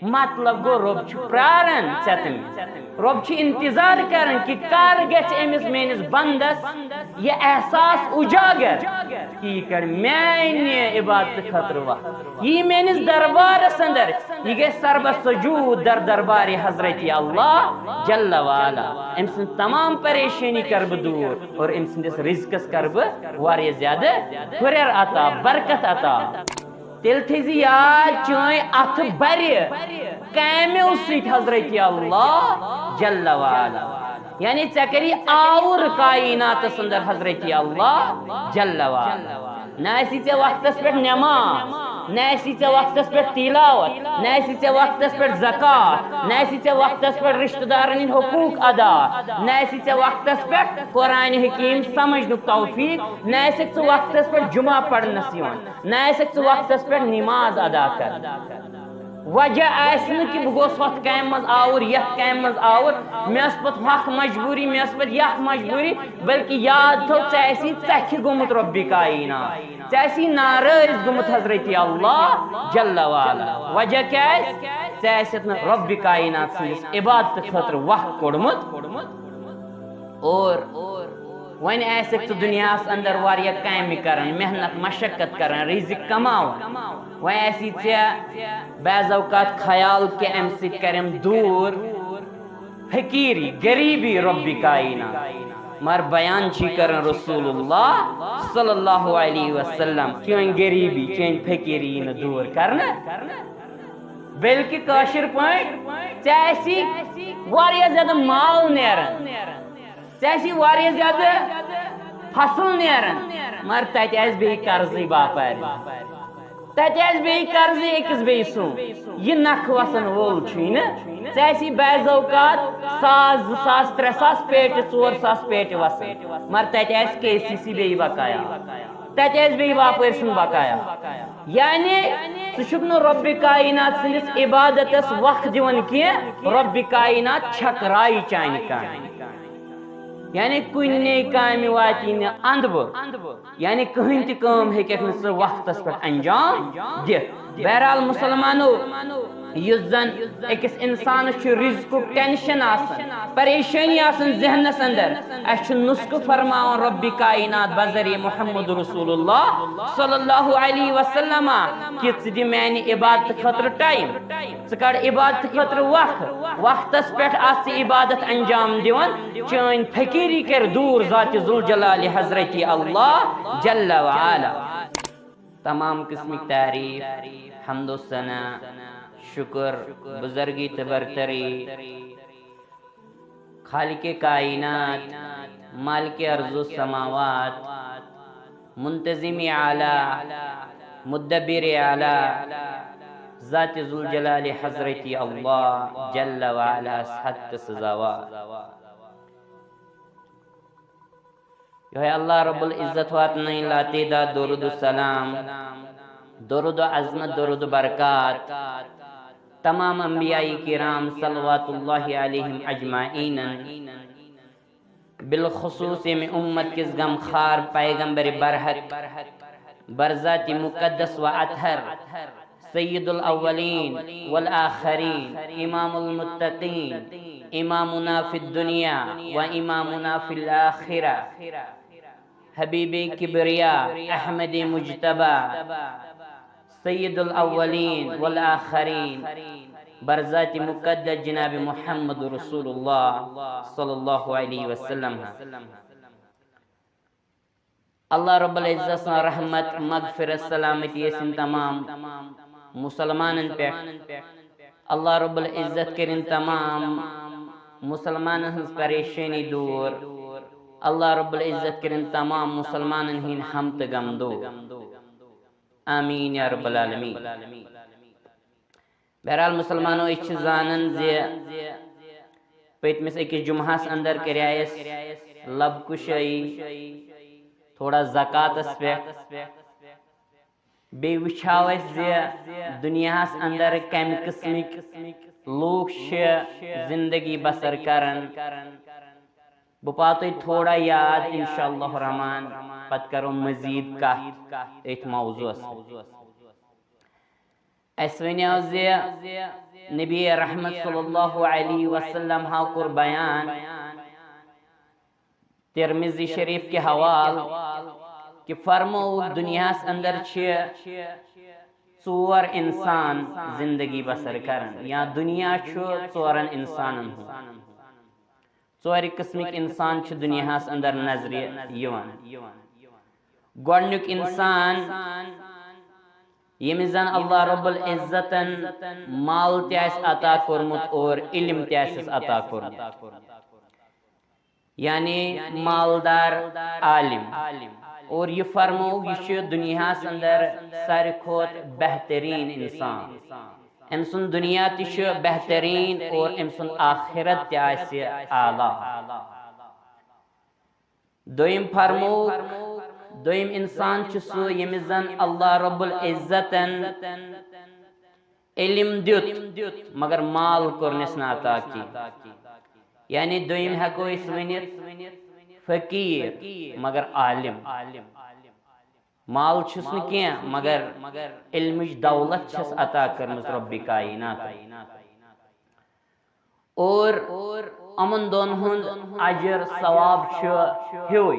مطلب گو رب پرارن ژتن رب انتظار کرن کہ کر گژھِ أمس میٲنِس بندس یہ احساس اجاگر کہ یہ کر میانہِ عبادت خاطر وقت یہ میٲنِس دربارس اندر یہ گژھِ سربہ سجود در دربار حضرت اللہ جل وعلا أمۍ سٕنٛز تمام پریشانی کر بہ دور اور أمۍ سٕنٛدِس رزقس کر بہ واریاہ زیادہ ہُریر عطا برکت عطا تیل تھیزی یاد چٲنۍ اتھ بر کامیو سۭتۍ حضرت اللہ جل وعلا یعنی ژےٚ کری آور کائناتس اندر حضرت اللہ جل وعلا نہ آسی ژےٚ وقتس پٮ۪ٹھ نماز نہ آسی ژےٚ وقتس پٮ۪ٹھ تلاوت نہ آسی ژےٚ وقتس پٮ۪ٹھ زکات نہ آسی ژےٚ وقتس پٮ۪ٹھ رشتہٕ دارن ہٕنٛدۍ حقوٗق ادا نہ آسی ژےٚ وقتس پٮ۪ٹھ قرآن حکیم سمجھنُک توفیق نہ آسکھ ژٕ وقتس پٮ۪ٹھ جمعہ پرنس یِوان نہ آسکھ ژٕ وقتس پٮ۪ٹھ نماز ادا کران وجہ آسہِ نہٕ کہِ بہٕ گوس ہۄتھ کامہِ منٛز آوُر یتھ کامہِ منٛز آوُر مےٚ ٲس پتہٕ ہۄکھ مجبوٗری مےٚ ٲس پتہٕ یتھ مجبوٗری بلکہِ یاد تھاو ژےٚ آسی ژکھِ گوٚمُت رۄبِ کائنات ژےٚ آسی ناراض گوٚمُت حضرت اللہ جل وعلا وجہ کیٛاہ آسہِ ژےٚ آسٮ۪تھ نہٕ رۄبِ کائنات سٕنٛدِس عبادتہٕ خٲطرٕ وقت کوٚڑمُت اور وۄنۍ آسکھ ژٕ دُنیاہس اندر واریاہ کامہِ کران محنت مشقت کران رزق کماوان وۄنۍ آسی ژےٚ بعض اوقات خیال کہ امہِ سۭتۍ کریم دوٗر فقیٖری غریٖبی رۄبِ کائنات مگر بیان چھی کران رسول اللہ صلی اللہ علیہ وسلم چٲنۍ غریٖبی چٲنۍ فقیٖری یی نہٕ دوٗر کرنہٕ بلکہ کٲشِر پٲٹھۍ ژےٚ آسی واریاہ زیادٕ مال نیران ژےٚ آسی واریاہ زیادٕ فصل نیران مگر تتہِ آسہِ بیٚیہِ قرضٕے باپارِ تتہِ آسہِ بیٚیہِ قرضٕے أکِس بیٚیہِ سُنٛد یہِ نکھٕ وسن وول چھُے نہٕ ژےٚ آسی بعض اوقات 1,000 2,000 3,000 پیٹہِ 4,000 پیٹہِ وسان مگر تتہِ آسہِ KCC بیٚیہِ بقایا تتہِ آسہِ بیٚیہِ باپٲرۍ سُنٛد بقایا یعنی ژٕ چھُکھ نہٕ رۄبِ کائنات سٕنٛدِس عبادتس وقت دِوان کینٛہہ رۄبِ کائنات چھکرایہِ چانہِ کامہِ یعنی کُنہِ کامہِ واتی نہٕ اندبہٕ یعنی کٕہٕنۍ تہِ کٲم ہیٚککھ نہٕ ژٕ وقتس پٮ۪ٹھ انجام دِتھ بہرحال مُسلمانو یُس زن أکِس انسانس چھُ رزقُک ٹینشن آسان پریشٲنی آسان ذہنس اندر اسہِ چھُ نُسخہٕ فرماوان رۄبِ کائنات بذریعہ محمد رسول اللہ صلی اللہ علیہ وسلم کہ ژٕ دِ میانہِ عبادتہٕ خٲطرٕ ٹایم ژٕ کڑ عبادتہٕ خٲطرٕ وقتس پٮ۪ٹھ آس ژٕ عبادت انجام دِوان چٲنۍ فقیٖری کرِ دوٗر ذاتِ ذوالجلال حضرت اللہ جل وعلا تمام قسمٕکۍ تعریٖف حمد و ثنا شکر بزرگی تہٕ برتری خالق کائنات مالک ارض و سماوات منتظم اعلی مدبر اعلی ذات ذوالجلال حضرت اللہ جل وعلا حق تہٕ سزاوار یہوے اللہ رب العزت واتنٲیِن لاتعداد درود السلام درود و عظمت درود و برکات تمام انبیاء کرام صلوات اللہ علیہم اجمعین بالخصوص میں امت کس غمخوار پیغمبر برحق برذات مقدس و اطہر سید الاولین والآخرین امام المتقین امامنا فی الدنیا و امامنا فی الاخرہ حبیب کبریا احمد مجتبی سید الاولین والآخرین برذات مقدس جناب محمد رسول اللہ صلی اللہ علیہ وسلم اللہ رب العزت رحمت مغفرت سلامتی ٲسِن تمام مسلمانن پٮ۪ٹھ اللہ رب العزت کٔرِنۍ تمام مسلمانن ہٕنٛز پریشٲنی دوٗر اللہ رب العزت کٔرِنۍ تمام مسلمانن ہٕنٛدۍ ہم تہٕ غم دوٗر آمین یا رب العالمین بہرحال مسلمانو أسۍ چھِ زانان زِ پٔتمِس أکِس جمعہس اندر کریے اَسہِ لب کُشٲیی تھوڑا زکاتس پٮ۪ٹھ بیٚیہِ وٕچھاو أسۍ زِ دُنیاہس اندر کمہِ قٕسمٕکۍ لوٗکھ چھِ زندگی بسر کران بہٕ پاو تۄہہِ تھوڑا یاد انشاء اللہ رحمان پتہٕ کرو مزید کتھ أتھۍ موضوعس اسونیو زی نبی رحمت صلی اللہ علیہ وسلم ہا کور بیان ترمذی شریف کے حوال کہ فرمو دنیا اندر ژور انسان زندگی بسر کرن یا دنیا ژورن انسانن ہوں ژور قسمک انسان دنیا اندر نظر یوان گۄڈنیُک انسان ییٚمِس زن اللہ رب العزتن مال تہ عطا کورمت اور علم تہ عطا کورمت یعنی مالدار عالم اور یہ فرمو یہ دنیا اندر ساروی کھوت بہترین انسان ام سن دنیا تہ بہترین اور ام سن آخرت تہ اعلیٰ دویم فرمو دویم انسان سہ ییٚمِس زن اللہ رب العزتن علم دیت مگر مال کورنس نہ عطا کی یعنی دویم ہیکو اس ونت فقیر مگر عالم مال چھس نہ کینٛہہ مگر علمچ دولت چھس عطا کرمز رب کائنات اور امن دون ہند اجر ثواب ہیوے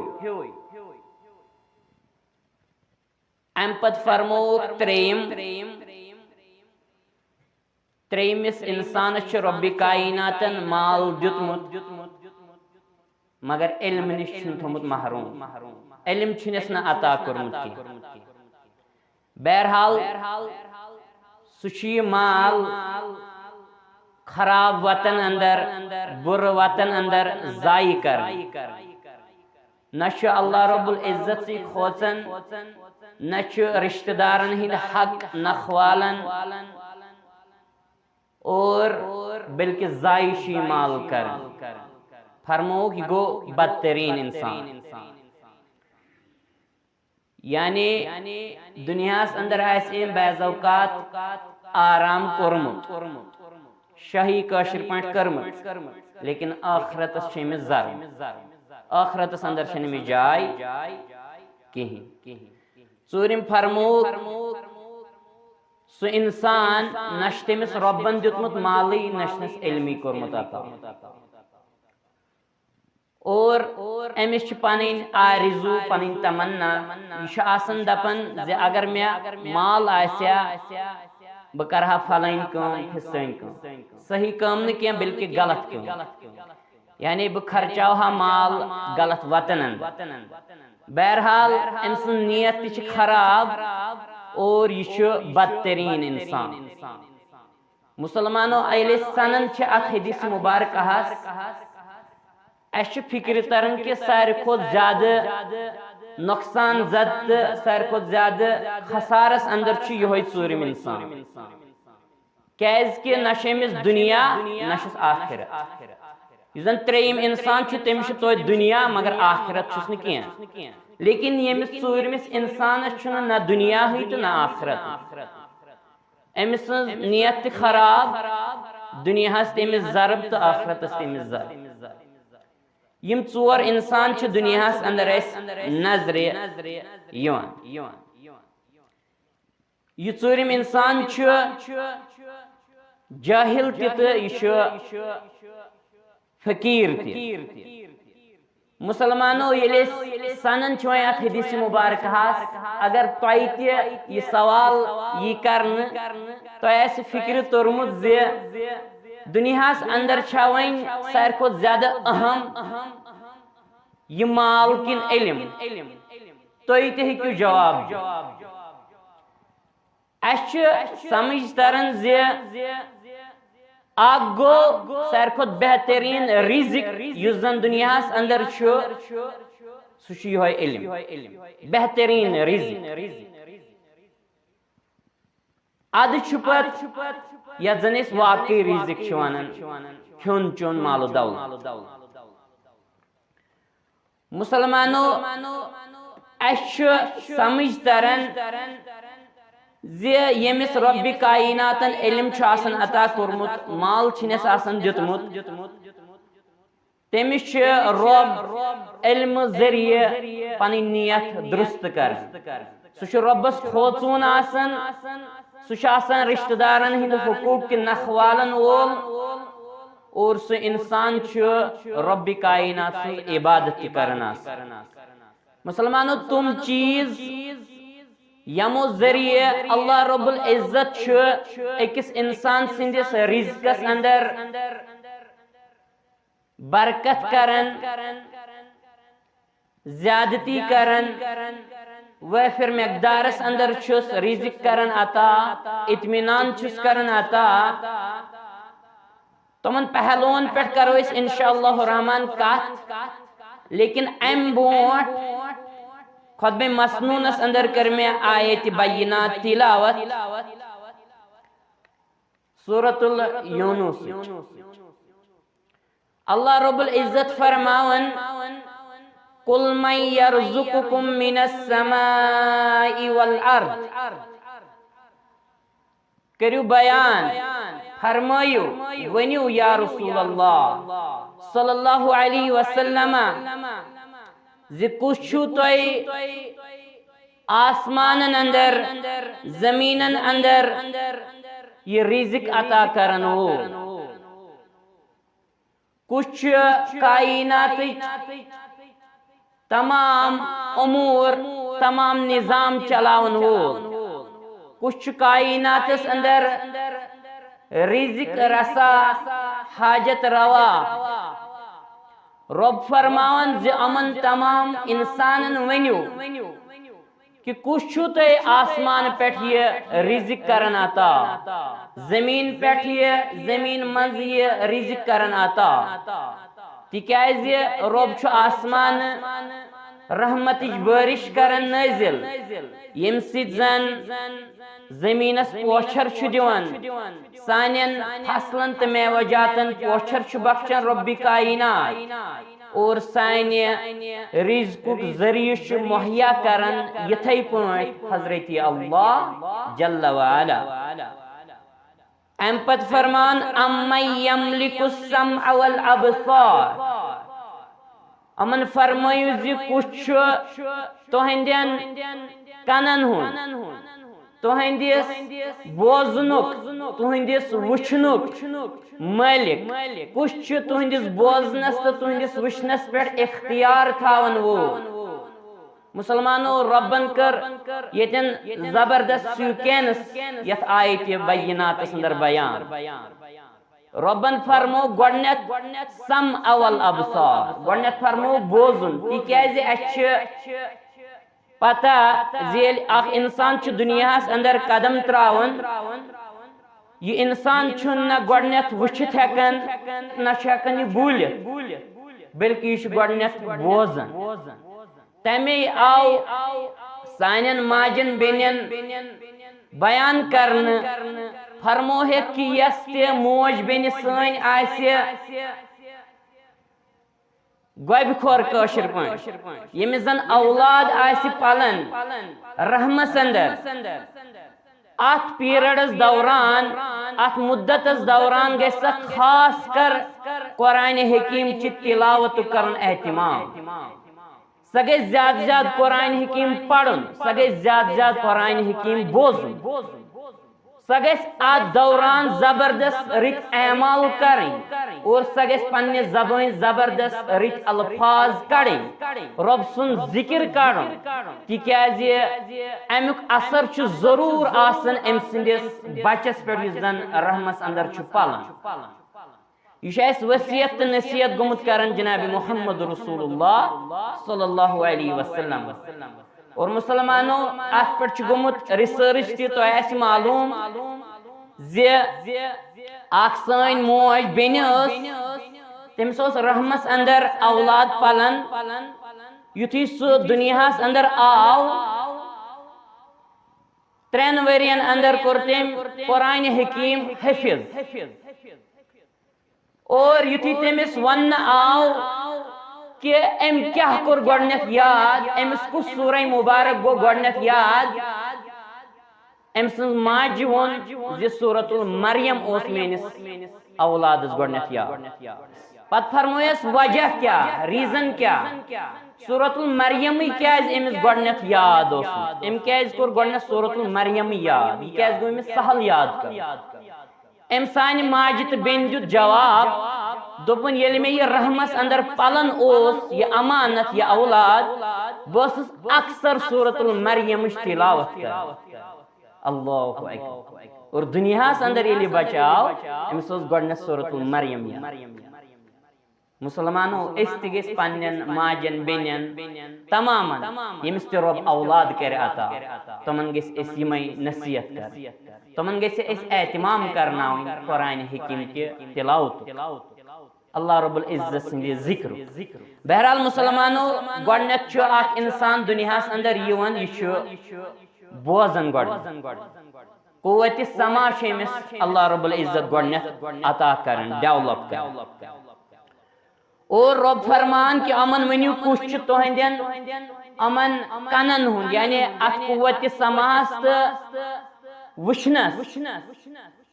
ام پت فرمو تریمس انسانس رب کائناتن مال دیتمت مگر علم نش تھومت محروم علم چھنس نہ عطا کورمت کی بہرحال سہ مال خراب وطن اندر بر وطن اندر ضائع کر نہ اللہ رب العزت سی کھوچن نہ رشتہ دارن ہند حق نکھوالن اور بلکہ ضائع مال کر فرمو کہ گو بدترین انسان یعنی دنیا اندر آسے بعض اوقات آرام کورمت شاہی کاشر پانٹ کرمت لیکن آخرت امس ضرب آخرت اندر امس جائے کہیں ژوٗرِم فرمو سہ انسان نش تمس ربن دیتمت مالی نشنس علمی کورمت عطا اور امس پنن آرزو پنن تمنا یہ آسان دپن زِ اگر مے مال آسیا بہ کرہا فلٲنۍ کٲم فِستٲنۍ کٲم صحیح کٲم نہ کینٛہہ بلکہ غلط کٲم یعنی بہ خرچاوہا مال غلط وطن بہرحال ام سن نیت تہ خراب اور یہ بدترین انسان مسلمانو ایلے سنن ات حدیث مبارکہ اس فکر ترن کہ ساروی کھوت زیادہ نقصان زد ساروی کھوت زیادہ خسارس اندر یہ ژوٗرِم انسان کیاز کہ نہ امس دنیا نہ آخرت یہ زن تریم انسان تمس توتہ دنیا مگر آخرت چھس نہ کینٛہہ لیکن یمس ژوٗرمس انسانس نہ دنیا تو نہ آخرت امس نیت تہ خراب دنیا تمس ضرب تو آخرت تمس ضرب یم ژور انسان دنیا اندر نظر یوان یہ ژوٗرِم انسان جاہل تہ فقیر تہ مسلمانو یل سنن ات حدیث مبارکہ اگر تہ یہ سوال یہ کرنے تہ فکر تورمت زِ دنیا اندر چھا ون ساروی کھوت زیادہ اہم یہ مال کن علم تھی تہ ہیکو جواب اس سمجھ تران زِ اک گو ساروی کھوت بہترین رزق یس زن دنیا اندر سہ علم بہترین رزق اد پت یت زن واقعی رزق ونان کھیون چون مال و دولت مسلمانو اس سمجھ تران زِ یمس رب کائناتن علم آسان عطا کورمت مال چھنس آسان دیتمت تمس رب علم ذریعہ پنن نیت درست کر سہ ربس کھوژون آسان سہ رشتہ دارن ہند حقوق کے نخوالن وول اور سہ انسان رب کائنات سن عبادت کرن مسلمانوں تم چیز یمو ذریعہ اللہ رب العزت اکس انسان سندس رزقس اندر برکت کرن زیادتی کرن وافر مقدارس اندر چھس رزق کرن عطا اطمینان چھس کرن عطا تمن پہلون پہ کرو اس انشاءاللہ الرحمن کات لیکن ام بوٹ خطب مسنونس اندر کر میں آیت بینات تلاوت سورۃ یونس اللہ رب العزت فرماون قل من يرزقكم من السماء والارض کریو بیان فرمائیو ونیو یا رسول اللہ صلی اللہ علیہ وسلم کچھ توئی آسمانن اندر زمینن اندر یہ رزق عطا کرن وول کچھ کائنات تمام امور تمام نظام چلاون وول کچھ کائنات اندر رزق رسا حاجت روا رب فرماون زِ امن تمام انسانن ونیو کہ کچھ تے آسمان پیٹھ یہ رزق کرن عطا زمین پیٹھ یہ زمین منز یہ رزق کرن عطا تکیاز رب چھ آسمان رحمت بارش کرن نازل یم سید زن زمینس پوچھر چھ دیوان سانین فصلن تو میوہ جاتن پوچھر چھ بخشن رب کائنات اور سانیہ رزقک ذریعہ چھ مہیا کرن یتھے پوائنٹ حضرت اللہ جل وعلا ام پت فرمان امن یملک السمع والابصار امن فرمائیو زی کچھ تہندین کنن ہون تہندس بوزنک تہندس وچھنک مالک کچھ تہندس بوزنس تو تہندس وچھنس پہ اختیار تھاون وول مسلمانوں ربن کر یتن زبردست سیکینس یت آیت بینات اندر بیان ربن فرمو گوڑنیت سمع والابصار گوڑنیت فرمو بوزن تکیازِ اچھ پتہ زیل اخ انسان چھ دنیا اندر قدم تراون یہ انسان چھن نہ گوڑنیت وچھت ہیکن نہ ہیکن یہ بولت بلکہ یہ گوڑنیت بوزن تمی آو سانین ماجن بینین بیان کرن فرمو ہے کہ یس تے موج بین سین آسی گوب کھور کاشر پان یمی زن اولاد آسی پالن رحمس اندر ات پیریڈس دوران ات مدتس دوران گیسا خاص کر قرآن حکیم چی تلاوت کرن اہتمام سگے زیاد زیاد قرآن حکیم پڑھن سگے زیاد زیاد قرآن حکیم بوزن سگے آت دوران زبردست رت اعمال کریں اور سگے پنہ زبان زبردست رت الفاظ کڑیں رب سن ذکر کرن تکیاز امیک اثر چھ ضرور آسن ام سندس بچس پہ زن رحمس اندر چھ پالن یہ وصیت تو نصیحت گمت کرن جناب محمد رسول اللہ صلی اللہ علیہ وسلم اور مسلمانوں ات پہ گمت ریسرچ تہ تو ایسی معلوم زی اخ سن موج بین تمس رحمس اندر اولاد پالن یتھی سہ دنیا اندر آو 3 ورین اندر کور تم قرآن حکیم حفظ اور یتھی تمس ون آو کہ ام کیا کور گوڑنیت یاد امس کس سورہ مبارک گو گوڑنیت یاد ام سن ماج ون زی سورۃ المریم اوس مینس اولادس گوڑنیت یاد پت فرمویس وجہ کیا ریزن کیا سورۃ المریم کیاز امس گۄڈنیتھ یاد اوسمت ام کیاز کور گۄڈنیتھ سورۃ المریم یاد یہ کیاز گو امس سہل یاد کر ام سانہ ماجہ تہ بیٚنہِ دیُت جواب دوٚپُن ییٚلہِ مےٚ یہ رحمس اندر پلن اوس یہ امانت یہ اولاد بہٕ ٲسٕس اکثر سورۃ المریمٕچ تلاوت کران اللہ اکبر اور دنیاہس اندر ییٚلہِ بچاو امس اوس گۄڈنیتھ سورۃ المریم یاد مسلمانو اس تہ گژھِ پننٮ۪ن ماجن بیٚنٮ۪ن تمامن ییٚمِس تہِ رۄب اولاد کرِ عطا تمن گژھِ أسۍ یِمے نصیحت کرٕنۍ تمن گژھِ أسۍ اہتمام کرناوٕنۍ قرآن حکیم کہِ تلاوت اللہ رب العزت سٕنٛدِ ذکر بہرحال مسلمانو گۄڈنیتھ چھُ اکھ انسان دنیاہس اندر یِوان یہِ چھُ بوزان گۄڈٕ قوتِ سما چھُ أمِس اللہ رب العزت گۄڈنیتھ عطا کران ڈیولپ کران اور رب فرمان کہ امن ونیو کس چھ تہندین امن کنن ہند یعنی ات قوت سماس تو وچھنس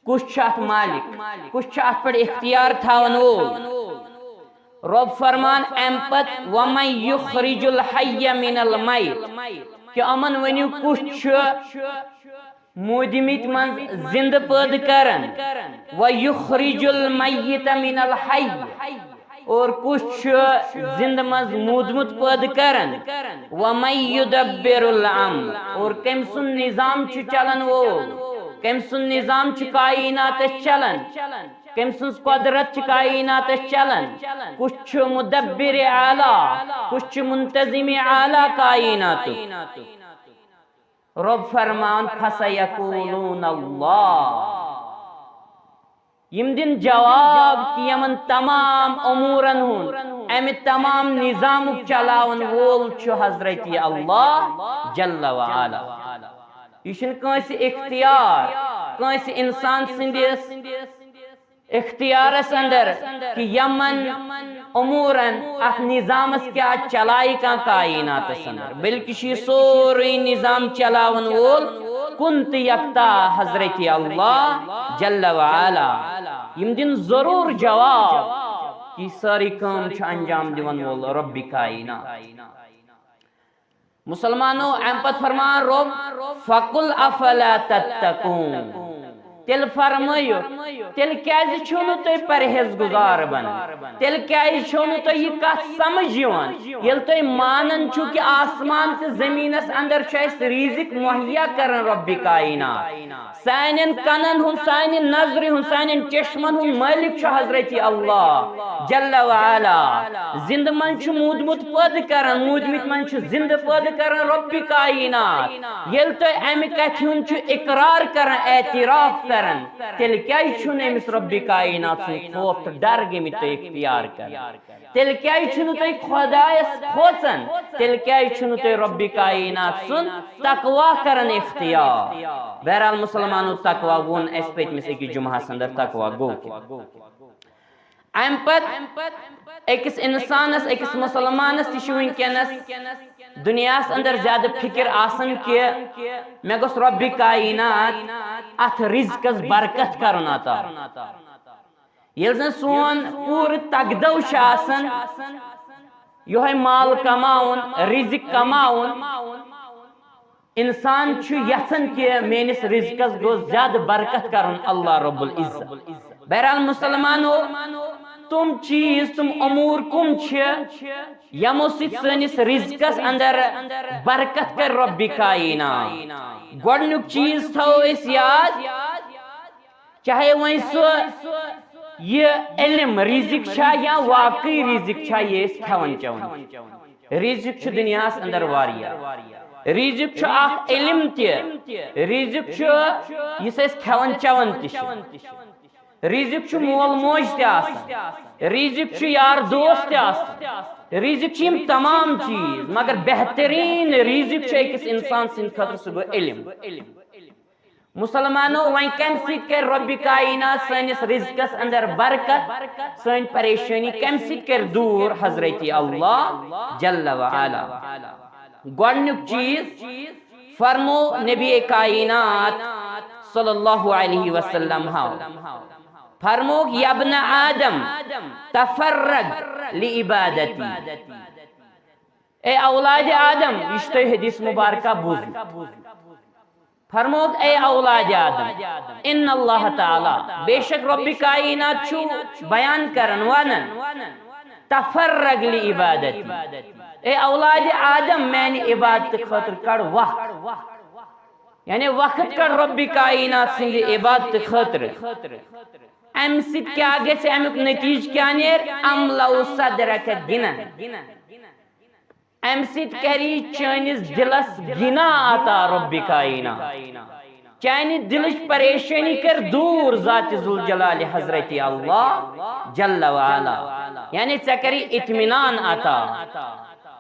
کس چھ ات مالک کس چھ ات پر اختیار تھاون وول رب فرمان ام پت ومن یخرج الحی من المیت کہ امن ونیو کس چھ مودمت من زند پید کرن ویخرج المیت من الحی اور کچھ زند مز مودمت پید کرن ومن یدبر الامر اور کم سن نظام چھ چلن وول کم سن نظام چھ کائنات چلن کم سن قدرت چھ کائنات چلن کچھ مدبر اعلی کچھ منتظم اعلی کائنات رب فرمان فسیقولون اللہ یم دن جواب کہ یمن تمام امورن ہن ام تمام نظام چلاون وول چھ حضرت اللہ جل وعلا یہ چھن کانس اختیار کانس انسان سندس اختیارس اندر کہ یمن امورن اخ نظامس کیا چلائی کان کائنات اندر بلکہ یہ سوری نظام چلاون وول کنت یکتا حضرت اللہ جل وعلا یم دن ضرور جواب کہ ساری کام چھ انجام دیون وول رب کائنات مسلمانو ام پت فرمان رب فقل افلا تتقون تیل فرمائیو تیل کیازِ چھو نو تُہۍ پرہیزگزار بن تیل کیازِ چھو نو تُہۍ یہ کتھ سمجھ یوان ییٚلہِ تُہۍ مانن چھو کہ آسمان تہٕ زمینس اندر چھُ اسہِ رزق مہیا کرن رب کائنات سانٮ۪ن کنن ہُنٛد سانہِ نظرِ ہُنٛد سانٮ۪ن چشمن ہُنٛد مٲلک چھُ حضرت اللہ جل وعلا زند من چھُ موٗدمُت پٲدٕ کران موٗدمٕتۍ من چھُ زندٕ پٲدٕ کران رب کائنات ییٚلہِ تُہۍ امہِ کتھِ ہُنٛد چھُ اقرار کران اعتراف کران تیل کیا چھُنہٕ أمِس رب کائنات سُنٛد خوف تہٕ ڈر گٔمٕتۍ تُہۍ اختیار کران تیل کیا چھُنہٕ تُہۍ خۄدایس کھوژان تیل کیا چھُنہٕ تُہۍ رب کائنات سُنٛد تقوا کران اختیار بہرحال مسلمانو تقوا وون اسہِ پٔتمِس أکِس جمعہس اندر تقوا گوٚو ام پت أکِس انسانس أکِس مسلمانس تہِ چھُ وٕنکیٚنس دنیاہس اندر زیادٕ فکر آسان کہ مے گوٚژھ رب کائنات اتھ رزقس برکت کرُن عطا ییٚلہِ زن سون پوٗرٕ تقدو چھُ آسان یہوے مال کماوُن رزق کماوُن انسان چھُ یژھان کہ میٲنِس رزقس گوٚژھ زیادٕ برکت کرُن اللہ رب العزت بہرحال مسلمانو تم چیز تم امور کم چھ یمو سۭتۍ سٲنِس رزقس اندر برکت کر رب کائنات گۄڈنیُک چیز تھاوو أسۍ یاد چاہے وۄنۍ سُہ یہ علم رزق چھا یا واقعی رزق چھا یہ أسۍ کھٮ۪وان چٮ۪وان رزق چھُ دُنیاہس اندر واریاہ رزق چھُ اکھ علم تہِ رزق چھُ یُس أسۍ کھٮ۪وان چٮ۪وان تہِ چھِ رزق چھُ مول موج تہِ آسان رزق چھُ یار دوست تہِ آسان رزق چھِ یِم تمام چیز مگر بہترین رزق چھُ أکِس انسان سٕنٛدِ خٲطرٕ سُہ گوٚو علم مسلمانو وۄنۍ کمہِ سۭتۍ کرِ رب کائنات سٲنِس رزقس اندر برکت سٲنۍ پریشٲنی کمہِ سۭتۍ کرِ دوٗر حضرت اللہ جل وعلا گۄڈنیُک چیز فرمو نبی کائنات صلی اللہ علیہ وسلم فرموک یا ابن آدم تفرگ لعبادتی، اے اولاد آدم یہ تو حدیث مبارکہ بوزو. فرموک اے اولاد آدم ان اللہ تعالی بے شک رب کائنات چھو بیان کرن ونن تفرگ لعبادتی، اے اولاد آدم میں نے عبادت خاطر کڑ وقت، یعنی وقت کڑ رب کائنات سند عبادت خاطر. ام سید کیا گژھِ امیُک نتیج کیا نیر املو صدرک گنن، ام سید کری چانس دلس گنا عطا رب کائنات، چانہ دلچ پریشانی کر دور ذات ذوالجلال حضرت اللہ جل وعلا، یعنی ژے کری اطمینان عطا،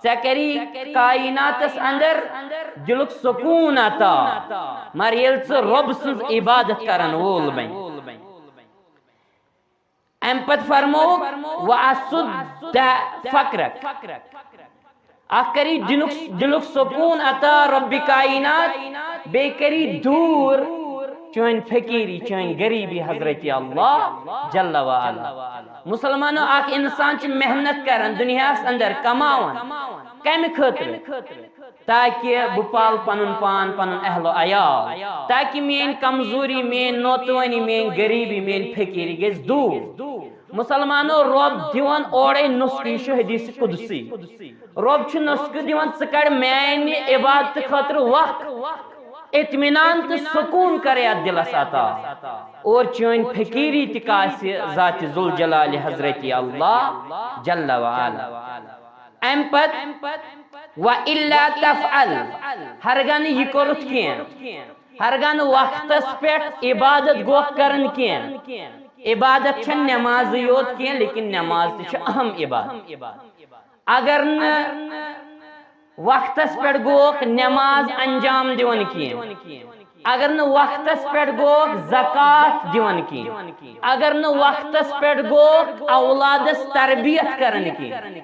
ژے کری کائناتس اندر دلک سکون عطا، مگر ییٚلہِ ژٕ رب سٕنٛز عبادت کرن وول بن. ام پت فرموک وَأَسُدَّ فَقْرَكَ، اخ کری دلک سکون عطا رب کائنات، بے کری دور چون فقیری چون غریبی حضرت اللہ جل وعلا. مسلمانوں اخ انسان چھ محنت کرن دنیاس اندر کماون کم خاطر تاکہ بہ پال پنن پان پنن اہل و عیال، تاکہ مین کمزوری مین نوتوانی مین غریبی مین فقیری گژھِ دور. مسلمانوں رب دیوان اوڑے نسخہ یہ حدیث قدسی، رب چھ نسخہ دیوان ژٕ کڑ میانہ عبادت خاطر وقت، اطمینان تو سکون کرے دلس عطا، اور چون فقیری تکاس ذات ذوالجلال حضرت اللہ جل وعلا. ام پت وَإِلَّا تَفْعَلْ، ہرگن یہ کرت کین، ہرگن وقتس پیٹھ عبادت گوہ کرن کین. عبادت چھن نماز یوت کین لیکن نماز تہ چھ اہم عبادت. اگر نہ وقتس پیٹھ گوہ نماز انجام دیون کین، اگر نہ وقتس پیٹھ گوہ زکات دیون کین، اگر نہ وقتس پیٹھ گوہ اولادس تربیت کرن کین،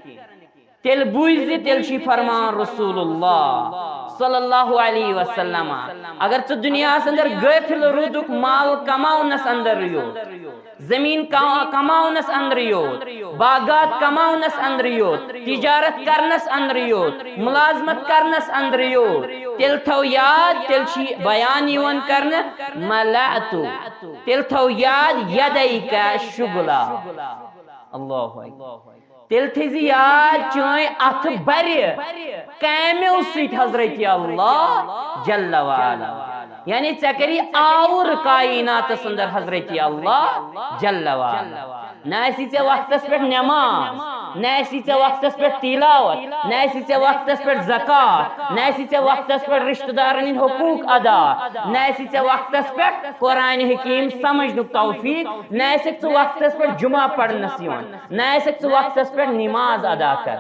تیل بوزی تیل چھ فرمان رسول اللہ صلی اللہ علیہ وسلم اگر ژٕ دنیاس اندر غافل روٗدُکھ مال کماونس اندر یوت، زمین کماونس اندر یوت، باغات کماونس اندر یوت، تجارت کرنس اندر یوت، ملازمت کرنس اندر یوت، تیل تھو یاد تیل چھ بیان یوان کرنے ملعتو، تیل تھو یاد یدیک شغلا. اللہ اکبر. تیل تھیزی یاد چوئیں اتھ بری کامیو سیت حضرت اللہ جل وعلا، یعنی ژےٚ آور کائنات اندر حضرت اللہ جل وعلا. نہ اسی ژےٚ وقتس پہ نماز، نہ اسی ژےٚ وقتس پہ تلاوت، نہ اسی ژےٚ وقتس پہ زکات، نہ اسی ژےٚ وقتس پہ رشتہ دارن ہند حقوق ادا، نہ اسی ژےٚ وقتس پہ قرآن حکیم سمجھنُک توفیق، نہ اسک ژٕ وقتس پہ جمعہ پڑھنس یوان، نہ اسک ژٕ وقتس پہ نماز ادا کر.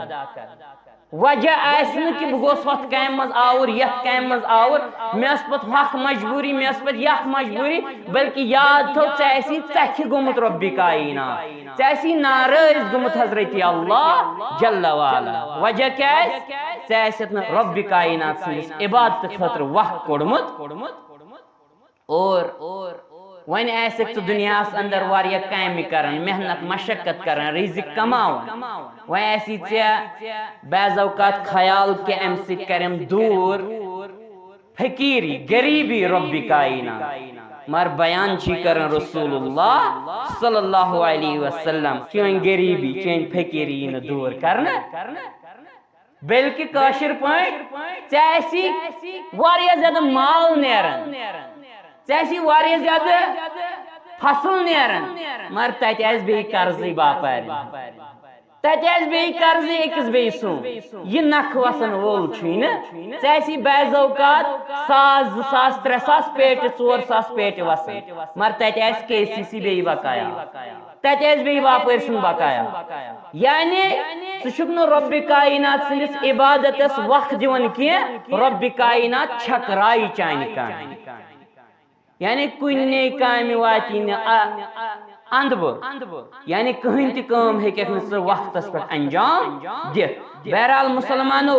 وجہ آس کہ بہ گوس ہتھ کامہ مز آور یتھ کامہ مز آور، مے ٲس پتہٕ ہۄکھ مجبوری، مے ٲس پتہٕ یتھ مجبوری، بلکہ یاد تھو ژےٚ آسی ژکھِ گوٚمُت رب کائنات، ژےٚ آسی ناراض گوٚمُت حضرت اللہ جل وعلا. وجہ کیا ژےٚ آسیتھ نہٕ رب کائنات سٕنٛدِس عبادت خٲطرٕ وقت کوٚڑمُت، اور ون آسک ژٕ دنیاس اندر واریاہ کامہِ کران، محنت مشقت کران، رزق کماون، وۄنۍ آسی ژےٚ بعض اوقات خیال کہ امہِ سۭتۍ کریم دور فقیری غریبی رب کائنات، مگر بیان چھ کران رسول اللہ صلی اللہ علیہ وسلم چون غریبی چون فقیری یی نہٕ دور کرنہٕ، بلکہ کٲشِر پٲٹھۍ ژےٚ آسی واریاہ زیادٕ مال نیران، ژےٚ آسی واریاہ زیادٕ فصل نیران، مگر تتہِ آسہِ بیٚیہِ قرضٕے باپارِ، تتہِ آسہِ بیٚیہِ قرضٕے أکِس بیٚیہِ سُنٛد، یہِ نکھٕ وسن وول چھُے نہٕ. ژےٚ آسی بعض اوقات 1,000 2,000 3,000 پیٹہِ 4,000 پیٹہِ وسان، مگر تتہِ آسہِ KCC بیٚیہِ بقایا، تتہِ آسہِ بیٚیہِ باپٲرۍ سُنٛد بقایا. یعنی ژٕ چھُکھ نہٕ رب کائنات سٕنٛدِس عبادتس وقت دِوان کینٛہہ، رب کائنات چھکرایہِ چانہِ کامہِ، یعنی کُنہِ کامہِ واتی نہٕ اندبہٕ، یعنی کٕہٕنۍ تہِ کٲم ہیٚکٮ۪کھ نہٕ ژٕ وقتس پٮ۪ٹھ انجام دِتھ. بہرحال مسلمانو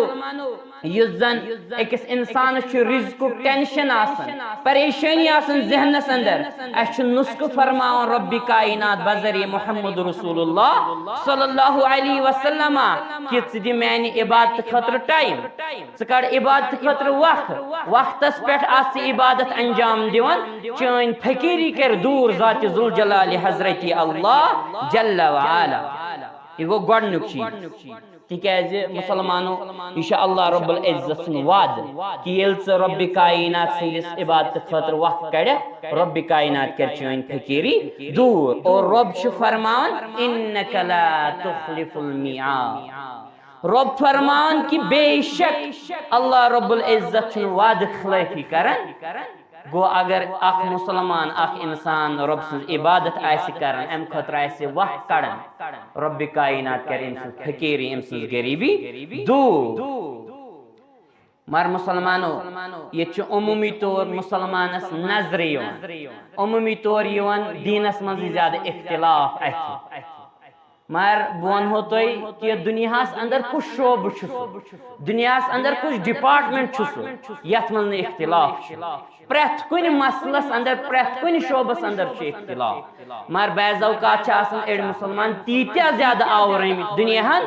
یُس زن أکِس اِنسانس چھُ رِزقُک ٹینشن آسان پریشٲنی آسان ذہنس اندر اَسہِ چھُ نُسخہٕ فرماوان رۄبِ کائنات بذریعہ محمد رسول اللہ صلی اللہ علیہ وسلم کہ ژٕ دِ میانہِ عبادتہٕ خٲطرٕ ٹایم ژٕ کڑ عبادتہٕ خٲطرٕ وقتس پٮ۪ٹھ آس ژٕ عبادت انجام دِوان چٲنۍ فقیٖری کر دوٗر ذاتِ ذوالجلالِ حضرتِ اللہ جل وعلا یہ گوٚو گۄڈنیُک چیٖز تِکیٛازِ مسلمانو یہ چھُ اللہ رب العزت سُنٛد وعدٕ کہ ییٚلہِ ژٕ رۄبِ کائنات سٕنٛدِس عبادتہٕ خٲطرٕ وقت کڑکھ رۄبِ کائنات کر چٲنۍ فقیٖری دوٗر اور رۄب چھُ فرماوان اِنَّکَ لا تُخلِفُ المیعاد رب فرمان کہ بے شک اللہ رب العزت چھُنہٕ وعدٕ خلٲفی کران گو اگر اخ مسلمان اخ انسان رب سٕنٛز عبادت آسہِ کران امہِ خٲطرٕ آسہِ وقت کڑان رب کائنات کر أمۍ سٕنٛز فقیٖری أمۍ سٕنٛز غریٖبی دوٗر مگر مسلمانو ییٚتہِ چھُ عموٗمی طور مسلمانس نظرِ یِوان عموٗمی طور یِوان دیٖنس منٛزٕے زیادٕ اختلاف اَتھِ مگر بہٕ ونہو تۄہہِ کہ دُنیاہس اندر کُس شعبہٕ چھُ سُہ دُنیاہس اندر کُس ڈپارٹمنٹ چھُ سُہ یتھ منٛز نہٕ اختلاف چھُ پرٛٮ۪تھ کُنہِ مسلس اندر پرٛٮ۪تھ کُنہِ شعبس اندر چھُ اختلاف مگر بعض اوقات چھِ آسان أڑۍ مسلمان تیٖتیاہ زیادٕ آوٕرٲمٕتۍ دُنیاہن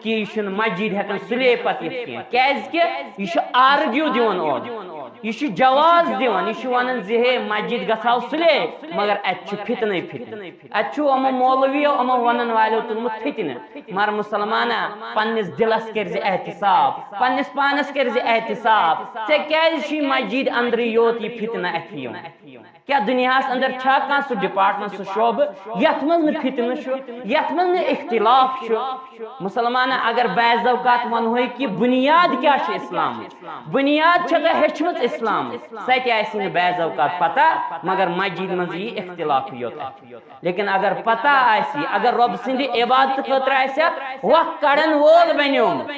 کہ یہِ چھُنہٕ مسجد ہٮ۪کان سُلے پتہٕ یِتھ کینٛہہ کیازِ کہِ یہِ چھُ آرگیوٗ دِوان اورٕ یہ جواز دِوان یہ ونان زِ ہے مسجد گژھو سُلے مگر اتہِ چھُ فتنٕے فتنہٕ اتہِ چھُ یِمو مولویو یِمو ونن والیو تُلمُت فتنہٕ مگر مسلمانا پننس دلس کٔرۍ زِ احتساب پننس پانس کٔرۍ زِ احتساب ژےٚ کیازِ چھُے مسجد اندرٕے یوت یہِ فتنہٕ اتہِ یِوان کیا دُنیاہس اندر چھا کانٛہہ سُہ ڈپارٹمنٹ سُہ شعبہٕ یتھ منٛز نہٕ فتنہٕ چھُ یتھ منٛز نہٕ اختلاف چھُ مسلمانا اگر بعض اوقات ونہوے کہ بنیاد کیاہ چھِ اسلامٕچ بنیاد چھےٚ تۄہہِ ہیٚچھمٕژ اسلام سۄ تہِ آسہِ نہٕ بعض اوقات پتہ مگر مسجد منٛز یی اختلافٕے یوت لیکن اگر پتہ آسہِ اگر رۄب سٕنٛدِ عبادتہٕ خٲطرٕ آسٮ۪کھ وقت کڑن وول بنیومُت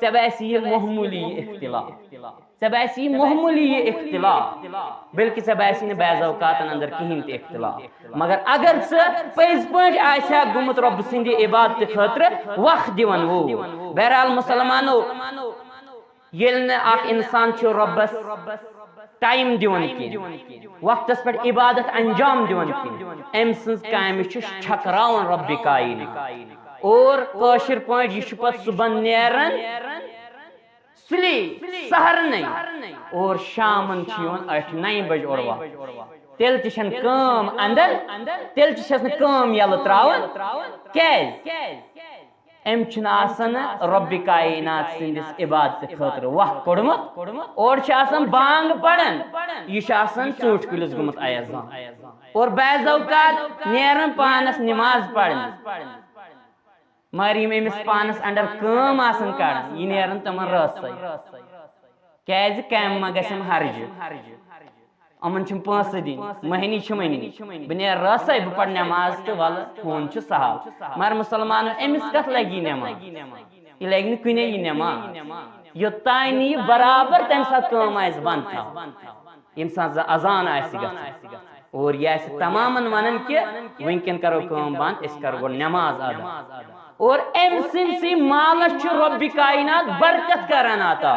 ژےٚ باسہِ یہِ معموٗلی یہِ اختلاف ژےٚ باسہِ یہِ معموٗلی یہِ اختلاف بلکہِ ژےٚ باسہِ نہٕ بعض اوقاتن اندر کہیٖنۍ تہِ اختلاف مگر اگر ژٕ پٔزۍ پٲٹھۍ آسہِ گوٚمُت رۄب سٕنٛدِ عبادتہٕ خٲطرٕ وقت دِوان وول بہرحال مسلمانو ییٚلہِ نہٕ اکھ انسان چھُ رۄبس ٹایم دِوان کینٛہہ وقتس پٮ۪ٹھ عبادت انجام دِوان کینٛہہ أمۍ سٕنٛز کامہِ چھُ چھکراوان رۄبِ کائنات اور کٲشِر پٲٹھۍ یہِ چھُ پتہٕ صبحن نیران سُلے سہرنٕے اور شامن چھُ یِوان 8-9 بجہِ اورٕ واپس تیٚلہِ تہِ چھنہٕ کٲم اندر تیٚلہِ تہِ چھس نہٕ کٲم یلہٕ تراوان کیازِ أمۍ چھُنہٕ آسان رۄبِ کائنات سٕنٛدِس عبادتہٕ خٲطرٕ وقت کوٚڑمُت اور چھِ آسان بانگ پران یہِ چھُ آسان ژوٗنٛٹھۍ کُلِس گوٚمُت ایزان اور بعض اوقات نیران پانس نماز پرنہِ مگر یِم أمِس پانس انڈر کٲم آسان کڑان یہِ نیران تِمن رٲژٕے کیازِ کامہِ ما گژھٮ۪م ہرجہِ یِمن چھِم پونٛسہٕ دِنۍ مٔہنی چھِ مٔنی بہٕ نیرٕ رٲژٕے بہٕ پرٕ نٮ۪ماز تہٕ وَلہٕ ہوٗن چھُ سہل مگر مسلمانو أمِس کتھ لگہِ یہِ نٮ۪ماز یہِ لگہِ نہٕ کُنے یہِ نٮ۪ماز یوٚتانۍ نہٕ یہِ برابر تمہِ ساتہٕ کٲم آسہِ بنٛد تھاوٕنۍ ییٚمہِ ساتہٕ زن اذان آسہِ گژھان اور یہِ آسہِ تمامن ونان کہ وٕنکٮ۪ن کرو کٲم بنٛد أسۍ کرو گۄڈٕ نٮ۪ماز ادا اور أمۍ سٕنٛدسٕے مالس چھُ رۄبِ کائنات برکت کران عطا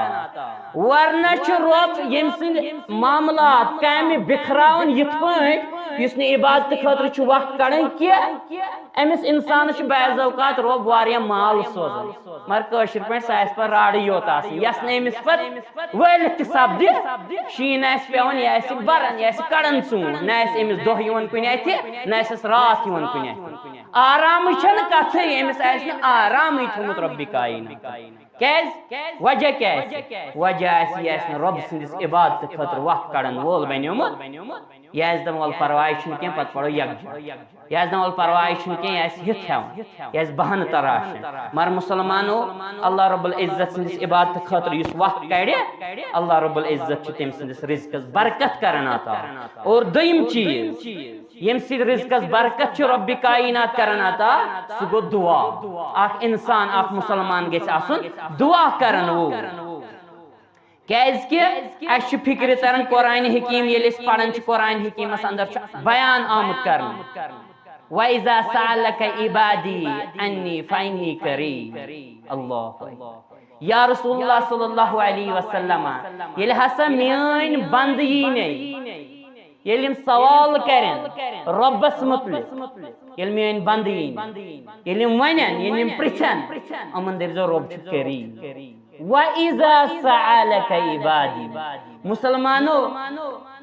ورنہ چھُ رۄب ییٚمہِ سٕنٛدۍ معاملات کامہِ بِکھراوان یِتھ پٲٹھۍ یُس نہٕ عبادتہٕ خٲطرٕ چھُ وقت کڑان کینٛہہ أمِس انسانس چھُ بعض اوقات رۄب واریاہ مال سوزان مگر کٲشِر پٲٹھۍ سۄ آسہِ پتہٕ راڈٕے یوت آسان یۄس نہٕ أمِس پتہٕ وٲلِتھ تہِ سپدِ شیٖن آسہِ پیوان یہِ آسہِ بران یہِ آسہِ کڑان ژوٗنٛٹھ نہ آسہِ أمِس دۄہ یِوان کُنہِ اَتھِ نہ آسٮ۪س راتھ یِوان کُنہِ اَتھِ آرامٕچ چھنہٕ کتھٕے أمِس آسہِ نہٕ آرامٕے تھوٚمُت رۄبِ کائنات کیازِ وجہ کیٛاہ آسہِ وجہ آسہِ یہِ آسہِ نہٕ رۄب سٕنٛدِس عبادتہٕ خٲطرٕ وقت کڑن وول بنیومُت یہِ آسہِ دپان وَلہٕ پرواے چھُنہٕ کینٛہہ پتہٕ پرو یکجا یہِ آسہِ دپان وَلہٕ پرواے چھُنہٕ کینٛہہ یہِ آسہِ ہِتھ ہٮ۪وان یہِ آسہِ بہانہٕ تراشان مگر مسلمانو اللہ رب العزت سٕنٛدِس عبادتہٕ خٲطرٕ یُس وقت کڑِ اللہ رب العزت چھُ تٔمۍ سٕنٛدِس رِزقس برکت کران عطا اور دوٚیِم چیٖز ییٚمہِ سۭتۍ رِزقس برکت چھُ رۄبِ کائنات کران عطا سُہ گوٚو دُعا اکھ انسان اکھ مسلمان گژھِ آسُن دُعا کران وول کیازِ کہِ اَسہِ چھُ فِکرِ تران قرآنِ حکیٖم ییٚلہِ أسۍ پران چھِ قرآنِ حکیٖمس اندر چھُ بیان آمُت کرنہٕ وَإِذَا سَأَلَكَ عِبَادِي عَنِّي فَإِنِّي قَرِيبٌ اللہ یا رسول اللہ صلی اللہ علیہ وسلم یل ہسا میان بند یل سوال کرن ربس متعلق یل میان بند یل ونن یل پرچن امن دپزو رب چھ کریم وَإِذَا سَأَلَكَ عِبَادِي مسلمانو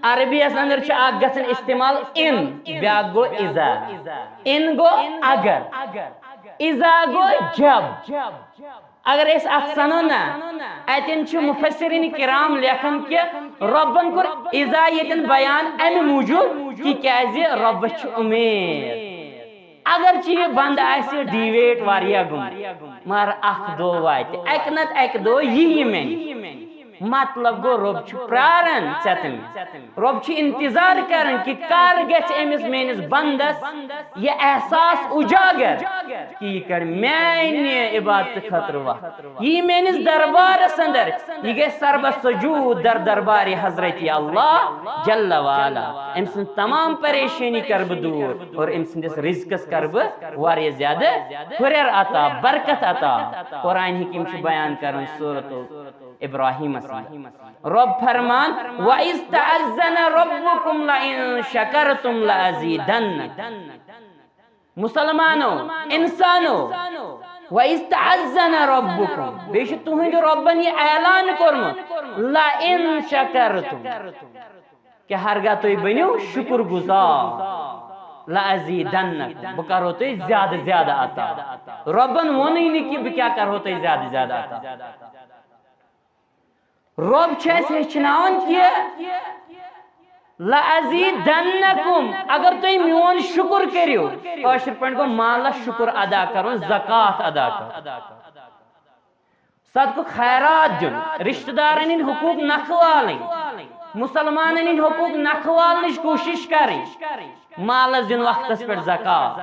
عربی اندر چھ گژھن استعمال ان بیاکھ گو اذا ان گو اگر اذا گو جب اگر اس سنو نا اتن چھ مفسرین کرام لیکن کہ ربن کور اذا یتن بیان ام موجود کہ کیازِ رب چھ امید اگر چھ بند آسہ ڈیویٹ واریا گم مگر اخ دو وات اک نت اک دو یہ میں مطلب گو رب چھ پرارن ژتن رب چھ انتظار کرن کہ کر گژھِ امس میانس بندس یہ احساس اجاگر کہ یہ کر میانہ عبادت خاطر وقت یہ میانس دربارس اندر یہ گژھِ سربہ سجود در دربار حضرت اللہ جل وعلا ام سن تمام پریشانی کر بہ دور اور ام سندس رزقس کر بہ واریاہ زیادہ ہریر عطا برکت عطا قرآن حکیم چھ بیان کرن سورۃ ابراہیم رب فرمان وَإِذْ تَعَزَّنَ رَبُّكُمْ لَئِن شَكَرْتُمْ لَأَزِيدَنَّكُمْ مسلمانو انسانو وَإِذْ تَعَزَّنَ رَبُّكُمْ بے شک تہند ربن یہ اعلان کرمت لَئِن شَكَرْتُمْ کہ ہرگاہ تُہۍ بنیو شکر گزار لَأَزِيدَنَّكُمْ بہ کرو تُہۍ زیادہ زیادہ عطا ربن وونی نہیں کہ بہ کیا کرو تُہۍ زیادہ زیادہ عطا رب چھ ہچناون کہ لَأَزِيدَنَّكُمْ اگر تُہۍ میون شکر کریو کاشر پٲٹھۍ گوٚو مالس شکر ادا کرُن زکات ادا کرُن صدقہ خیرات دیُن رشتہ دارن ہٕنٛدۍ حقوق نکھٕ والٕنۍ مسلمانن ہٕنٛدۍ حقوق نکھٕ والنٕچ کوٗشش کرٕنۍ مالس دیُن وقتس پٮ۪ٹھ زکات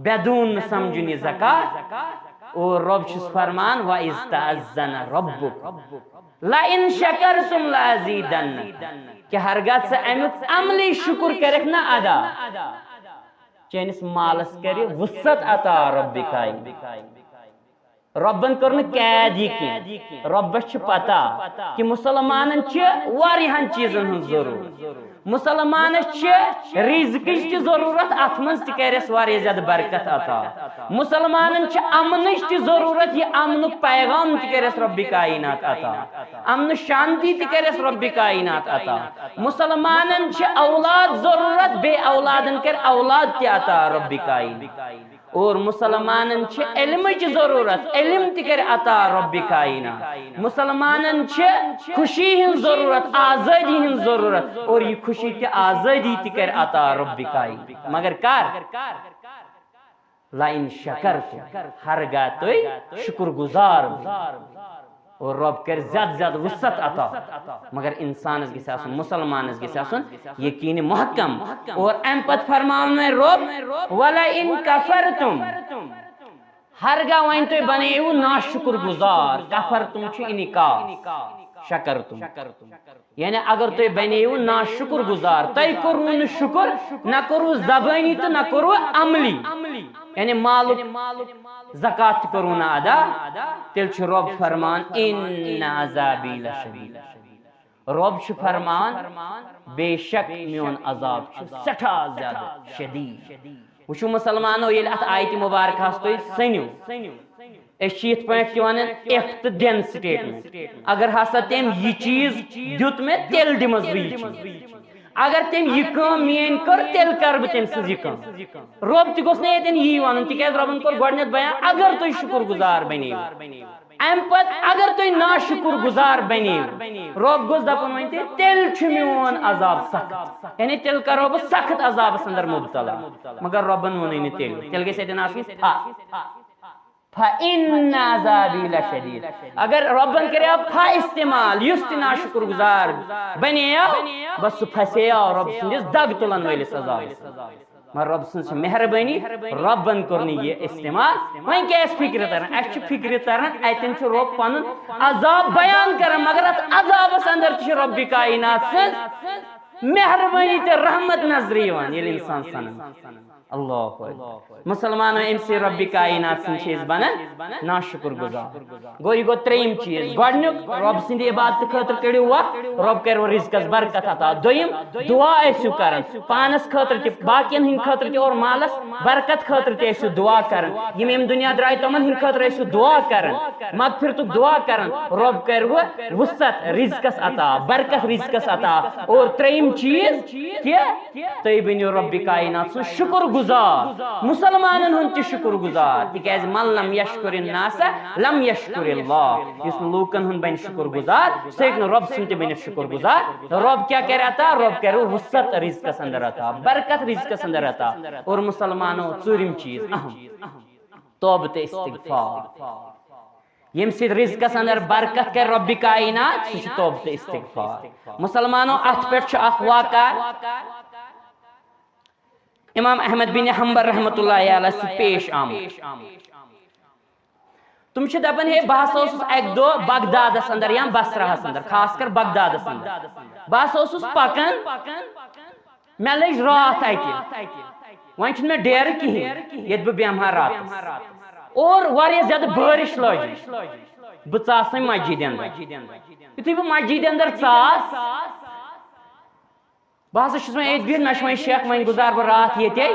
بیدون نہٕ سمجھُن یہِ زکات اور رب چھُس فرمان وَإِذْ تَعَزَّنَ رَبُّكُمْ لَئِن شَكَرْتُمْ لَأَزِيدَنَّكُمْ کہ ہرگاہ ژٕ امیُک عملی شکر کرکھ نا ادا چٲنِس مالس کرِ وسعت عطا رب کایہِ ربن کر قید یہ کی ربس پتہ کہ مسلمانن واریاہن چیزن ہن ضرورت مسلمانس رزقچ تہ ضرورت ات من تس واریاہ زیادہ برکت عطا مسلمانن امنچ تہ ضرورت یہ امنک پیغام تس رب کائنات عطا امن شانتی تس رب کائنات عطا مسلمانن اولاد ضرورت بے اولادن کر اولاد تہ عطا رب کائنات اور مسلمانن علمچ ضرورت علم تر عطا رب کائنات مسلمانن خوشی ہن ضرورت آزادی ہن ضرورت اور یہ خوشی تہ آزادی تر عطا رب کائنات مگر کر لئن شکرتم ہرگاہ تُہۍ شکر گزار اور رب کر زیادہ زیادہ وسعت عطا مگر انسانس گژھِ آسُن مسلمانس گژھِ آسُن یقین محکم اور ام پتہ فرماون رب ولئن کفرتم ہرگاہ وۄنۍ تُہۍ بنیو ناشکر گزار کفرتم چھُ انکار شکرتم یعنی اگر تُہۍ بنیو ناشکر گزار تۄہہِ کوٚروٕ نہٕ شکر نہ کوٚروٕ زبٲنی تہٕ نہ کوٚروٕ عملی یعنی مالک زکات کرو نہ ادا تیل چھ رب فرمان ان عذابی لشدید رب چھ فرمان بے شک میون عذاب چھ سٹھا زیادہ شدید وچھو مسلمانو یل ات آیت مبارکہ ہس تُہۍ سنیو اس یت پٲٹھۍ تہِ ونان اف تہٕ دین سٹیٹمنٹ اگر ہسا تم یہ چیز دیت مے تیل دمس بہ یہ چیز اگر تم یہ کام مین کر تیل کر بہ تم سز یہ کام رب تہ گوس نہ یتن یہ ونن تکیاز ربن کور گۄڈنیتھ بیان اگر تُہۍ شکر گزار بنیو ام پت اگر تُہۍ ناشکر گزار بنیو رب گوس دپن ون تیل چھ میون عذاب سخت یعنی تیل کرو بہ سخت عذابس اندر مبتلا مگر ربن ونی نہ تیل گژھِ یتن آسٕنۍ فَإِنَّ عَذَابِي لَشَدِيدٌ اگر ربن کرے فا استعمال یس تہ ناشکر گزار بنیو بس سہ پھسیو رب سندس دگ تلن ولس عذابس مگر رب سن مہربانی ربن کور یہ استعمال وۄنۍ کیٛاہ فکر تران اس فکر تران اتن رب پن عذاب بیان کران مگر ات عذابس اندر تہ رب کائنات سن مہربانی تہ رحمت نظر یوان ییٚلہِ انسان سنان اللہ مسلمانوں ام سے رب کائنات سن چیز بنن نا شکر گزار گو یہ گو تریم چیز گۄڈنیُک رب سند عبادت خاطر کڑو وقت رب کرو رزقس برکت عطا دویم دعا ٲسِو کران پانس خاطر تہ باقین ہند خاطر تہ اور مالس برکت خاطر تہ ٲسِو دعا کران یم ام دنیا درائے تمن ہند خاطر ٲسِو دعا کران مغفرتک دعا کران رب کرو وسعت رزقس عطا برکت رزقس عطا اور تریم چیز کہ تُہۍ بنِو رب کائنات سن شکر گزار مسلمانن ہن تہ شکر گزار تکیاز من لم یشکر الناس لم یشکر اللہ یس لوکن ہن بن شکر گزار سہ ہیکہ رب سن تہ بنِتھ شکر گزار رب کیا کرے عطا رب کرو وسعت رزقس اندر عطا برکت رزقس اندر عطا اور مسلمانوں ژوٗرِم چیز اہم توبہ تہ استغفار یم سید رزقس اندر برکت کر رب کائنات سہ توبہ تہ استغفار مسلمانوں ات پہ اخ واقعہ امام احمد بن حنبل رحمۃ اللہ علیہ سے پیش آمد تم دپان ہے بہ اک دہ بغدادس اندر یا بصرہس اندر خاص کر بغدادس اندر بہ پکان مے لج رات اتہ وۄنۍ چھُنہٕ مےٚ ڈیرٕ کِہیٖنۍ ییٚتہِ بہٕ بیٚہمہٕ ہا راتس اور واریاہ زیادٕ بٲرِش لٲجِس بہٕ ژاس وۄنۍ مسجد اندر یُتھُے بہٕ مسجد اندر ژاس بہٕ ہسا چھُس وۄنۍ ییٚتہِ بِہِتھ مےٚ چھُ وۄنۍ شک وۄنۍ گُزار بہٕ رات ییٚتے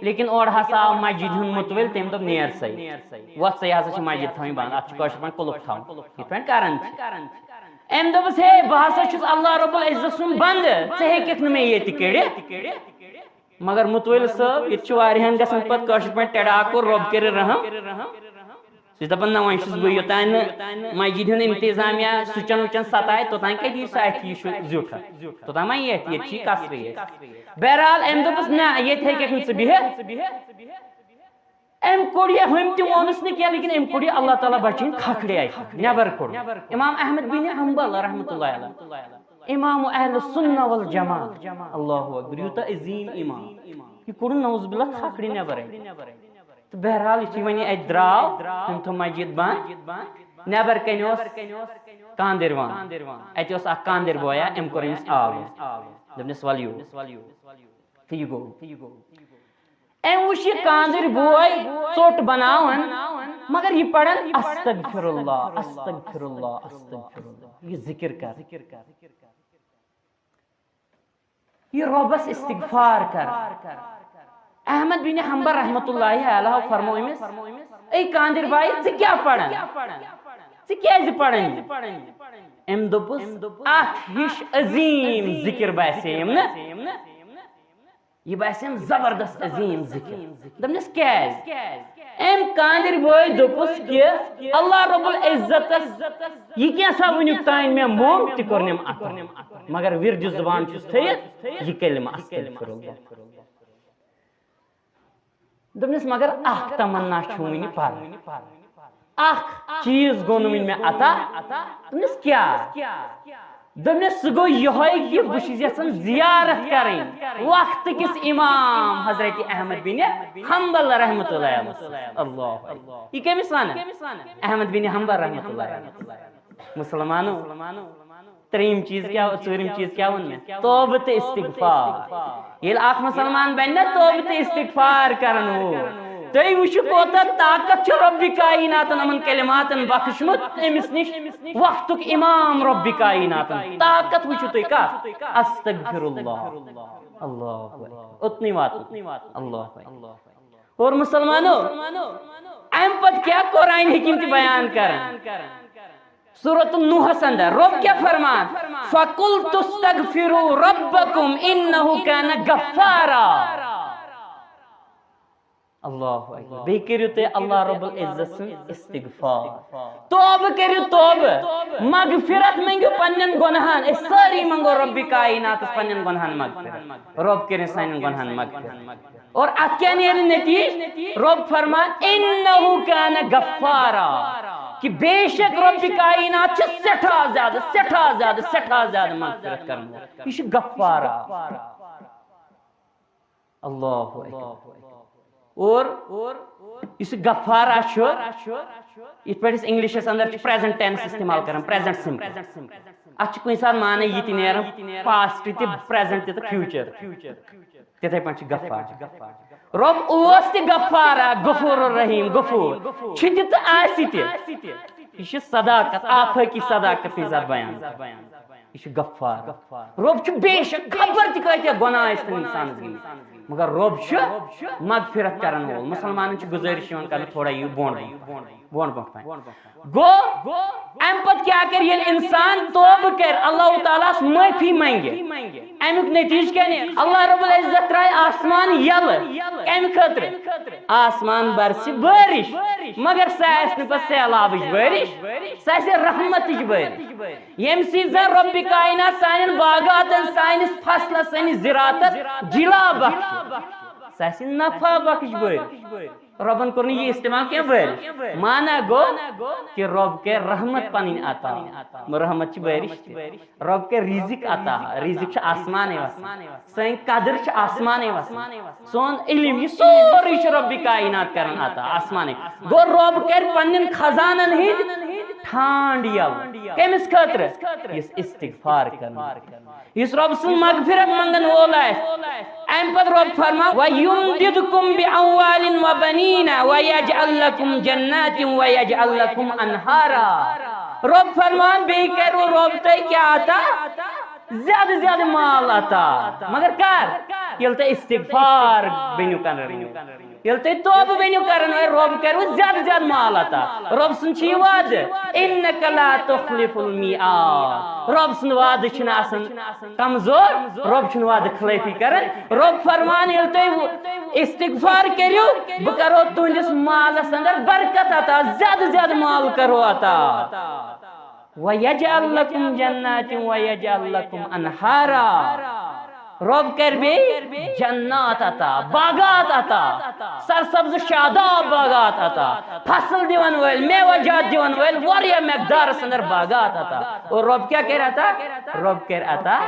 لیکن اورٕ ہسا آو مسجد ہُنٛد مُتوِل تٔمۍ دوٚپ نیر سا وۄتھ سا ہسا چھِ مسجد تھاوٕنۍ بنٛد اتھ چھُ کٲشِر پٲٹھۍ قُلُف تھاوُن یِتھ پٲٹھۍ کران چھِ أمۍ دوٚپُس ہے بہٕ ہسا چھُس اللہ رب العزت سُنٛد بنٛدٕ ژٕ ہیٚککھ نہٕ مےٚ ییٚتہِ کٔڑِتھ مگر متویل صٲب یہ واریاہن گژھان پتہ کٲشِر پٲٹھۍ ٹیڑاکُر رۄب کٔرِو رحم سُہ چھُ دپان نہ وۄنۍ چھُس بہٕ یوٚتانۍ نہٕ مسجد ہُنٛد انتظامیہ سُچن وُچن ستایہِ توٚتانۍ کتہِ یی سُہ اتھِ یہِ چھُ زیُٹھ توٚتانۍ ما یی اتھِ ییٚتہِ چھِ کسرٕے بہرحال أمۍ دوٚپُس نہ ییٚتہِ ہیٚککھ نہٕ ژٕ بِہِتھ أمۍ کوٚڑ یہِ ہُمۍ تہِ ووٚنُس نہٕ کینٛہہ لیکن أمۍ کوٚڑ یہِ اللہ تعالیٰ بچٲیِن کھکھرِ اتھِ نیبر کوٚڑ امام احمد بن حنبل رحمۃ اللہ علیہ امام اہل سنہ والجماع اللہ اکبر یوٗتاہ عظیٖم امام یہ کوٚڑُن نوز باللہ کھکھرِ نیبر تو بہرحال یُتھُے وۄنۍ یہِ اَتہِ درٛاو تٔمۍ تھوٚو مسجد بنٛد نیبر کنہِ اوس کاندِروان اتہِ اوس اکھ کاندِر بویا أمۍ کوٚر أمِس آلو دوٚپنس ول یور تہٕ یہِ گوٚو أمۍ وٕچھ یہِ کاندٕرۍ بوے ژوٚٹ بناوان مگر یہِ پران استغفر اللہ استغفر اللہ استغفر اللہ یہ ذکر کر یہ رۄبس استغفار کر احمد بن حنبل رحمۃ اللہ علیہ فرمو أمِس اے کاندِر باے ژٕ کیٛاہ پران ژٕ کیٛازِ پران أمۍ دوٚپُس اکھ ہِش عظیٖم ذکر باسیٚیِم نہ یہ باسیٚم زبردست عظیٖم ذکر دوٚپنس کیٛازِ أمۍ کاندِر بوے دوٚپُس کہِ اللہ رب العزتس یہ کینٛژھا وٕنیُک تانۍ مےٚ موٚنگ تہِ کوٚرنم عطا مگر وِرجہِ زُبان چھُس تھٲیِتھ یہ کلمہ استغفر اللہ دوٚپنس مگر اکھ تمنا چھُ وٕنہِ پرٕنۍ اکھ چیٖز گوٚو نہٕ وٕنہِ مےٚ عطا دوٚپنس کیٛاہ دوٚپنس سُہ گوٚو یِہوے کہِ بہٕ چھُس یژھان زیارت کرٕنۍ وقت کِس امام حضرت احمد بن حنبل رحمۃ اللہ علیہ اللہ یہ کٔمِس ونان احمد بن حنبل رحمۃ اللہ علیہ مسلمانو ترٛیِم چیٖز کیٛاہ ژوٗرِم چیٖز کیٛاہ ووٚن مےٚ توبہ تہٕ استغفار ییٚلہِ اکھ مسلمان بنہِ نا توبہ تہٕ استغفار کرن وول تُہۍ وٕچھِو کوتاہ طاقت چھُ رۄبِ کائناتن یِمن کلماتن بخشمُت أمِس نِش وقتُک امام رۄبِ کائناتن طاقت وٕچھِو تُہۍ کتھ استغفر اللہ اللہ اوٚتنٕے واتُن اللہ اور مسلمانو امہِ پتہٕ کیٛاہ قرآن حکیٖم تہِ بیان کران سورۃ نوحس اندر رب کیا فرمان فَقُلْتُ اسْتَغْفِرُوا رَبَّكُمْ إِنَّهُ كَانَ غَفَّارًا اللہ بیٚیہِ کٔرِو تُہۍ اللہ رب العزت سُنٛد استغفار توبہ کٔرِو توبہ مغفرت منٛگِو پننٮ۪ن گۄنہن أسۍ سٲری منٛگو رۄبِ کائناتس پننٮ۪ن گۄنہن مغفرت رۄب کٔرِنۍ سانٮ۪ن گۄنہن مغفرت اور اتھ کیٛاہ نیرِ نتیٖجہٕ رۄب فرمان إِنَّهُ كَانَ غَفَّارًا کہ بے شک رب کائنات چھِ سٮ۪ٹھاہ زیادٕ مغفرت کرن وول یہ چھُ غفارا اللہ اور یُس یہِ غفارا چھُ یِتھ پٲٹھۍ أسۍ انگلشس اندر چھِ پریزنٹ ٹینس استعمال کران پریزنٹ سمپل اتھ چھُ کُنہِ ساتہٕ معنی یہِ تہِ نیران پاسٹ تہِ پریزنٹ تہِ تہٕ فیوٗچر تِتھے پٲٹھۍ چھُ غفار رب اوس تہ غفارا غفور الرحیم غفور چھتہ تہ آسہ تہ یہ چھ صداقت آفاقی صداقت ذات بیان یہ چھ غفار رب چھ بے شک خبر تہ کتیا گناہ ٲسۍتن انسانس گٔمٕتۍ مگر رب چھ مغفرت کرن وول مسلمانن چھ گزارش یوان کرنہٕ تھوڑا یہِ بۄن برونٛٹھ گو ام پتہٕ کیٛاہ کر ییٚلہِ انسان توبہ کر اللہ تعالیٰ ہس معافی منگہِ امیُک نتیجہ کیٛاہ نیرِ اللہ رب العزت ترٛایہِ آسمان یلہٕ کمہِ خٲطرٕ آسمان برسہِ بٲرِش مگر سۄ آسہِ نہٕ پتہٕ سہلابٕچ بٲرِش سۄ آسہِ رحمتٕچ بٲرِش ییٚمہِ سۭتۍ زن رۄبِ کائنات سانٮ۪ن باغاتن سٲنِس فصلس سٲنِس زِراعتس جلا بخشِ سۄ آسہِ نفع بخش بٲرِش ربن کور یہ استعمال کیا بارش مانا گو کہ رب کے رحمت پنن عطا رحمت چھ بارش رب کے رزق عطا رزق چھ آسمان وسان سین قدر چھ آسمان وسان سون علم یہ سورے چھ رب کائنات کرن عطا آسمان گو رب کر پنن خزانن ہند ٹھانڈ یل کمس خاطر اس استغفار کرن اس رب سن مغفرت منگن وول ام پت رب فرما وَيُمْدِدْكُمْ بِأَمْوَالٍ وَبَنِينَ وَيَجْعَلْ لَكُمْ جَنَّاتٍ وَيَجْعَلْ لَكُمْ أَنْهَارًا رب فرمان بے کرو رب تہ کیا عطا زیادہ زیادہ مال عطا مگر کر یل تہ استغفار بنیو کرن یل تہ توبہ بنیو کرن رب کرو زیادہ زیادہ مال عطا رب سن چھ وعد انک لا تخلف المیعاد رب سن وعد چھن آسن کمزور رب چھن وعد خلافی کرن رب فرمان یل تہ استغفار کریو بہ کرو تہندس مالس اندر برکت عطا زیادہ زیادہ مال کرو عطا وَيَجْعَلْ لَكُمْ جَنَّاتٍ وَيَجْعَلْ لَكُمْ أَنْهَارًا رب کر بے جنات عطا باغات عطا سرسبز شاداب باغات عطا فصل دیون ول میوہ جات دیون ول واریاہ مقدار اندر باغات عطا اور رب کیا کہہ رہا تھا رب کہہ رہا تھا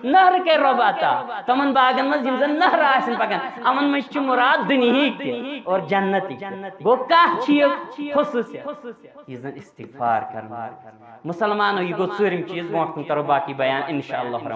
نہر کے رب عطا تمن باغن مز یم زن نہر آسن پکان امن مز چھ مراد دنیہک تہ اور جنتی گو کاہ چھ خصوصیت یہ زن استغفار کرنا مسلمانو یہ گو ژوٗرِم چیز برونٛٹھ کُن کرو باقی بیان انشاءاللہ الرحمن